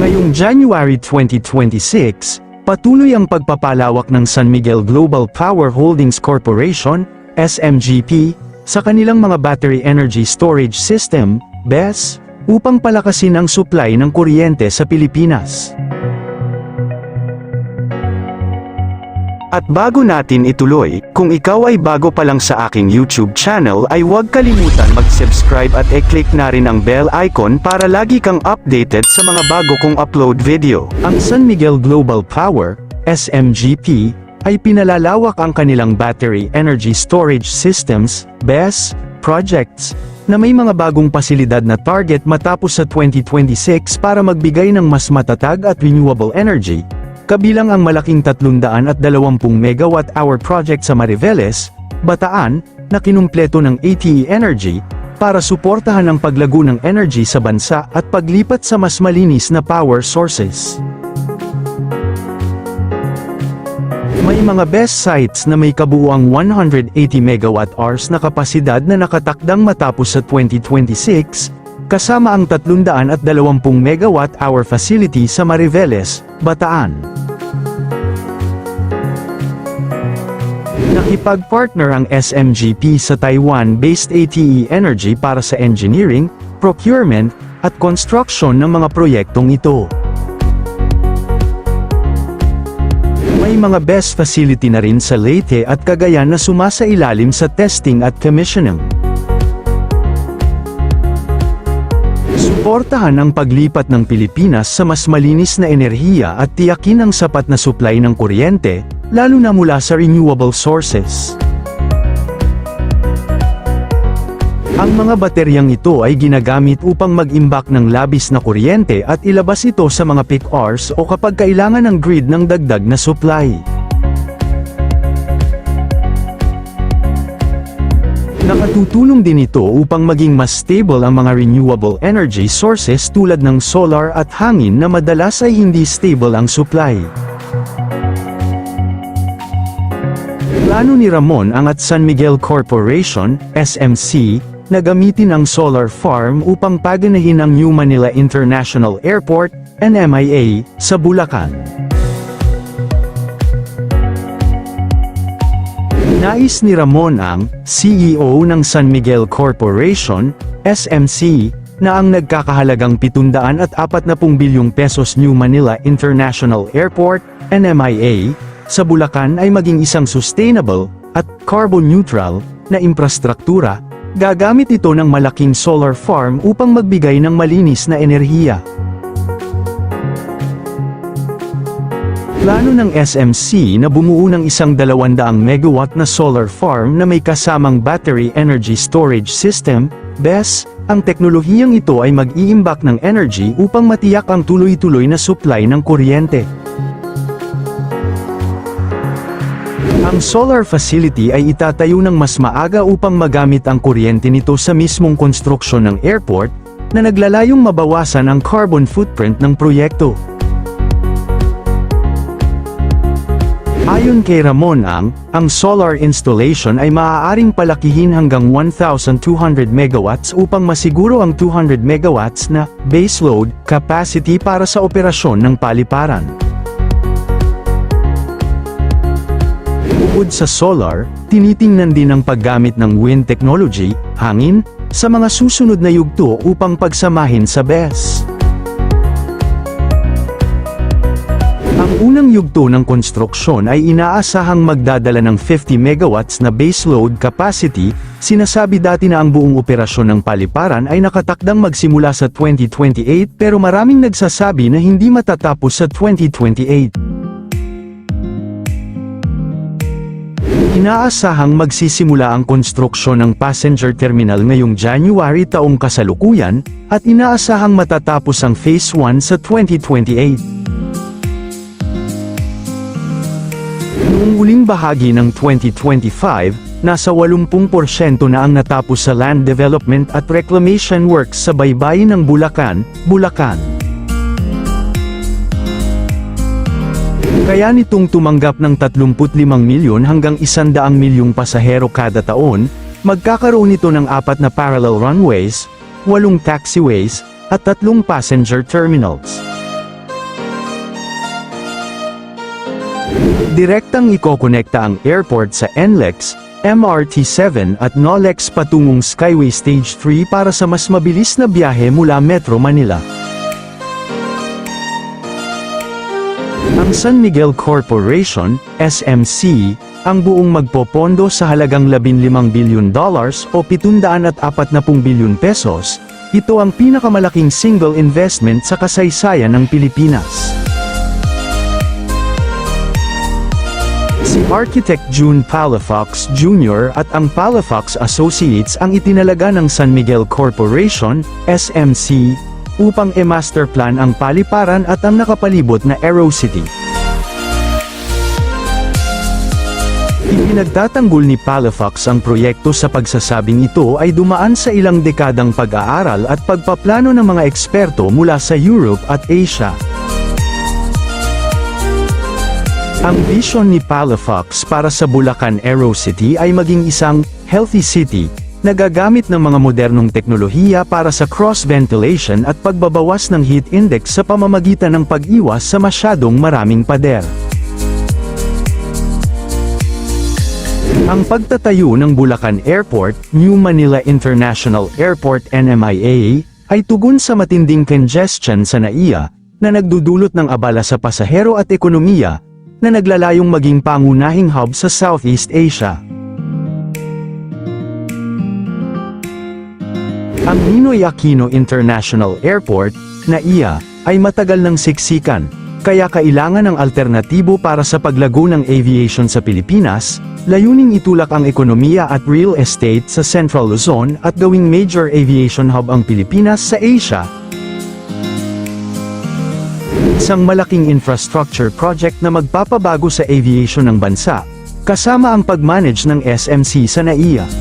Ngayong January 2026, patuloy ang pagpapalawak ng San Miguel Global Power Holdings Corporation, SMGP, sa kanilang mga battery energy storage system, BESS, upang palakasin ang supply ng kuryente sa Pilipinas. At bago natin ituloy, kung ikaw ay bago pa lang sa aking YouTube channel ay huwag kalimutan mag-subscribe at i-click na rin ang bell icon para lagi kang updated sa mga bago kong upload video. Ang San Miguel Global Power, SMGP, ay pinalalawak ang kanilang battery energy storage systems, BESS, projects, na may mga bagong pasilidad na target matapos sa 2026 para magbigay ng mas matatag at renewable energy, kabilang ang malaking 320 MWh project sa Mariveles, Bataan, na kinumpleto ng ATE Energy, para suportahan ang paglago ng energy sa bansa at paglipat sa mas malinis na power sources. May mga BESS sites na may kabuuang 180 MWh na kapasidad na nakatakdang matapos sa 2026, kasama ang 320 MWh facility sa Mariveles, Bataan. Nakipag-partner ang SMGP sa Taiwan-based ATE Energy para sa engineering, procurement, at construction ng mga proyektong ito. May mga BESS facility na rin sa Leyte at Cagayan na sumasailalim sa testing at commissioning. Suportahan ang paglipat ng Pilipinas sa mas malinis na enerhiya at tiyakin ang sapat na supply ng kuryente, lalo na mula sa renewable sources. Ang mga bateryang ito ay ginagamit upang mag-imbak ng labis na kuryente at ilabas ito sa mga peak hours o kapag kailangan ng grid ng dagdag na supply. Nakatutulong din ito upang maging mas stable ang mga renewable energy sources tulad ng solar at hangin na madalas ay hindi stable ang supply. Plano ni Ramon ang at San Miguel Corporation, SMC, na gamitin ang solar farm upang paganahin ang New Manila International Airport, NMIA, sa Bulacan. Nais ni Ramon ang CEO ng San Miguel Corporation, SMC, na ang nagkakahalagang 740 bilyong pesos New Manila International Airport, NMIA, sa Bulacan ay maging isang sustainable at carbon neutral na infrastruktura. Gagamit ito ng malaking solar farm upang magbigay ng malinis na enerhiya. Plano ng SMC na bumuo ng isang 200 megawatt na solar farm na may kasamang battery energy storage system, BESS. Ang teknolohiyang ito ay mag-iimbak ng energy upang matiyak ang tuloy-tuloy na supply ng kuryente. Ang solar facility ay itatayo ng mas maaga upang magamit ang kuryente nito sa mismong konstruksyon ng airport, na naglalayong mabawasan ang carbon footprint ng proyekto. Ayon kay Ramon ang solar installation ay maaaring palakihin hanggang 1,200 megawatts upang masiguro ang 200 megawatts na baseload capacity para sa operasyon ng paliparan. Bukod sa solar, tinitingnan din ang paggamit ng wind technology, hangin, sa mga susunod na yugto upang pagsamahin sa BESS. Ang unang yugto ng konstruksyon ay inaasahang magdadala ng 50 megawatts na baseload capacity. Sinasabi dati na ang buong operasyon ng paliparan ay nakatakdang magsimula sa 2028 pero maraming nagsasabi na hindi matatapos sa 2028. Inaasahang magsisimula ang konstruksyon ng passenger terminal ngayong January taong kasalukuyan, at inaasahang matatapos ang Phase 1 sa 2028. Noong huling bahagi ng 2025, nasa 80% na ang natapos sa land development at reclamation works sa baybayin ng Bulacan, Bulacan. Kaya nitong tumanggap ng 35 milyon hanggang 100 milyong pasahero kada taon, magkakaroon ito ng 4 na parallel runways, 8 taxiways, at 3 passenger terminals. Direktang ikokonekta ang airport sa NLEX, MRT7 at NOLEX patungong Skyway Stage 3 para sa mas mabilis na biyahe mula Metro Manila. Ang San Miguel Corporation, SMC, ang buong magpopondo sa halagang $15 billion o 740 bilyon pesos. Ito ang pinakamalaking single investment sa kasaysayan ng Pilipinas. Si Architect June Palafox Jr. at ang Palafox Associates ang itinalaga ng San Miguel Corporation, SMC, upang i-master plan ang paliparan at ang nakapalibot na Aerocity. Ipinagtatanggol ni Palafox ang proyekto sa pagsasabing ito ay dumaan sa ilang dekadang pag-aaral at pagpaplano ng mga eksperto mula sa Europe at Asia. Ang vision ni Palafox para sa Bulacan Aerocity ay maging isang healthy city, na gagamit ng mga modernong teknolohiya para sa cross-ventilation at pagbabawas ng heat index sa pamamagitan ng pag-iwas sa masyadong maraming pader. Ang pagtatayo ng Bulacan Airport, New Manila International Airport NMIA, ay tugon sa matinding congestion sa NAIA, na nagdudulot ng abala sa pasahero at ekonomiya, na naglalayong maging pangunahing hub sa Southeast Asia. Ang Ninoy Aquino International Airport, NAIA, ay matagal ng siksikan, kaya kailangan ng alternatibo para sa paglago ng aviation sa Pilipinas, layuning itulak ang ekonomiya at real estate sa Central Luzon at gawing major aviation hub ang Pilipinas sa Asia. Isang malaking infrastructure project na magpapabago sa aviation ng bansa, kasama ang pag-manage ng SMC sa NAIA.